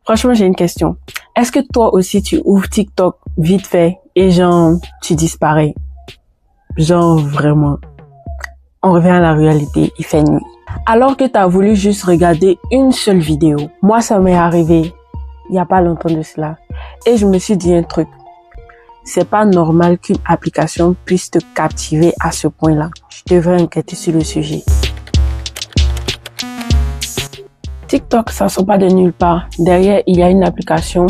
Franchement, j'ai une question. Est-ce que toi aussi, tu ouvres TikTok vite fait et genre, tu disparais? Genre, vraiment. On revient à la réalité, il fait nuit. Alors que tu as voulu juste regarder une seule vidéo. Moi, ça m'est arrivé il y a pas longtemps de cela. Et je me suis dit un truc. C'est pas normal qu'une application puisse te captiver à ce point-là. Je devrais enquêter sur le sujet. TikTok, ça sort pas de nulle part. Derrière, il y a une application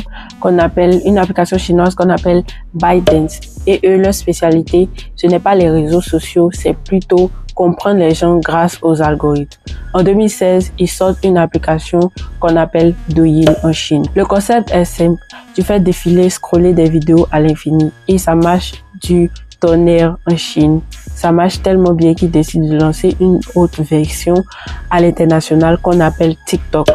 chinoise qu'on appelle ByteDance. Et eux, leur spécialité, ce n'est pas les réseaux sociaux, c'est plutôt comprendre les gens grâce aux algorithmes. En 2016, ils sortent une application qu'on appelle Douyin en Chine. Le concept est simple. Tu fais défiler, scroller des vidéos à l'infini et ça marche du tonnerre en Chine. Ça marche tellement bien qu'ils décident de lancer une autre version à l'international qu'on appelle TikTok,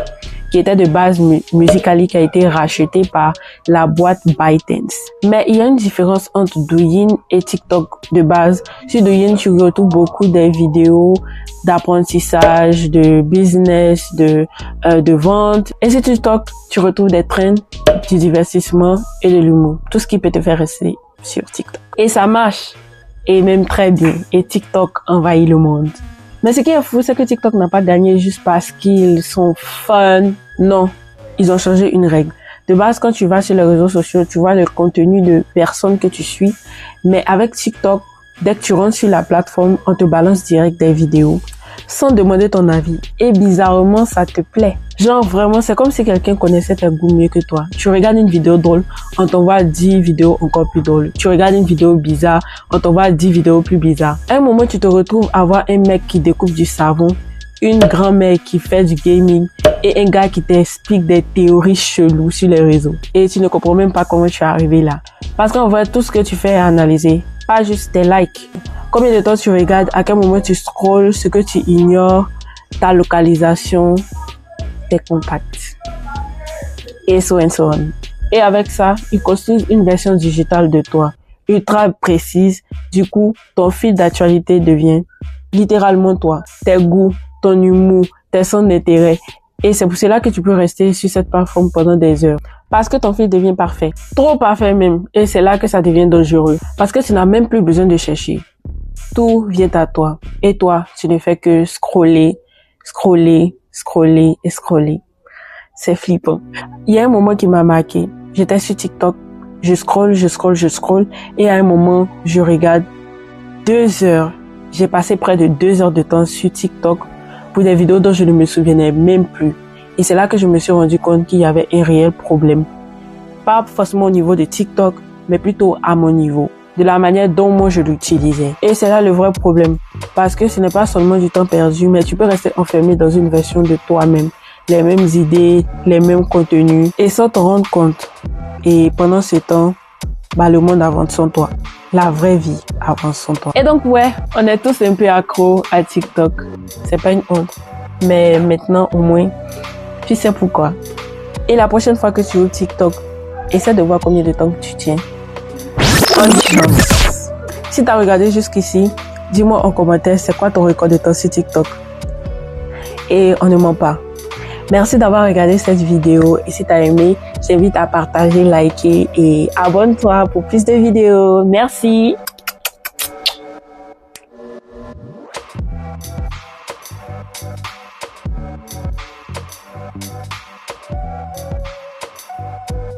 qui était de base Musical.ly, qui a été racheté par la boîte ByteDance. Mais il y a une différence entre Douyin et TikTok de base. Sur Douyin, tu retrouves beaucoup des vidéos d'apprentissage, de business, de vente. Et sur TikTok, tu retrouves des trends, du divertissement et de l'humour. Tout ce qui peut te faire rester sur TikTok. Et ça marche. Et même très bien. Et TikTok envahit le monde. Mais ce qui est fou, c'est que TikTok n'a pas gagné juste parce qu'ils sont fun. Non. Ils ont changé une règle. De base, quand tu vas sur les réseaux sociaux, tu vois le contenu de personnes que tu suis. Mais avec TikTok, dès que tu rentres sur la plateforme, on te balance direct des vidéos sans demander ton avis. Et bizarrement, ça te plaît. Genre vraiment, c'est comme si quelqu'un connaissait tes goûts mieux que toi. Tu regardes une vidéo drôle, on t'envoie 10 vidéos encore plus drôles. Tu regardes une vidéo bizarre, on t'envoie 10 vidéos plus bizarres. À un moment, tu te retrouves à voir un mec qui découpe du savon, une grand-mère qui fait du gaming et un gars qui t'explique des théories cheloues sur les réseaux. Et tu ne comprends même pas comment tu es arrivé là. Parce qu'en vrai, tout ce que tu fais est analysé, pas juste tes likes. Combien de temps tu regardes, à quel moment tu scrolles, ce que tu ignores, ta localisation, tes contacts. Et so and so on. Et avec ça, ils construisent une version digitale de toi, ultra précise. Du coup, ton fil d'actualité devient littéralement toi. Tes goûts, ton humour, tes centres d'intérêt. Et c'est pour cela que tu peux rester sur cette plateforme pendant des heures. Parce que ton fil devient parfait. Trop parfait même. Et c'est là que ça devient dangereux. Parce que tu n'as même plus besoin de chercher. Tout vient à toi. Et toi, tu ne fais que scroller, scroller, scroller et scroller. C'est flippant. Il y a un moment qui m'a marqué. J'étais sur TikTok. Je scrolle. Et à un moment, je regarde 2 heures. J'ai passé près de 2 heures de temps sur TikTok pour des vidéos dont je ne me souvenais même plus. Et c'est là que je me suis rendu compte qu'il y avait un réel problème. Pas forcément au niveau de TikTok, mais plutôt à mon niveau. De la manière dont moi je l'utilisais. Et c'est là le vrai problème. Parce que ce n'est pas seulement du temps perdu, mais tu peux rester enfermé dans une version de toi-même. Les mêmes idées, les mêmes contenus, et sans te rendre compte. Et pendant ce temps, le monde avance sans toi. La vraie vie avance sans toi. Et donc ouais, on est tous un peu accros à TikTok. C'est pas une honte. Mais maintenant, au moins, tu sais pourquoi. Et la prochaine fois que tu ouvres TikTok, essaie de voir combien de temps tu tiens. Bonne chance. Si tu as regardé jusqu'ici, dis-moi en commentaire c'est quoi ton record de temps sur TikTok. Et on ne ment pas. Merci d'avoir regardé cette vidéo. Et si tu as aimé, je t'invite à partager, liker et abonne-toi pour plus de vidéos. Merci.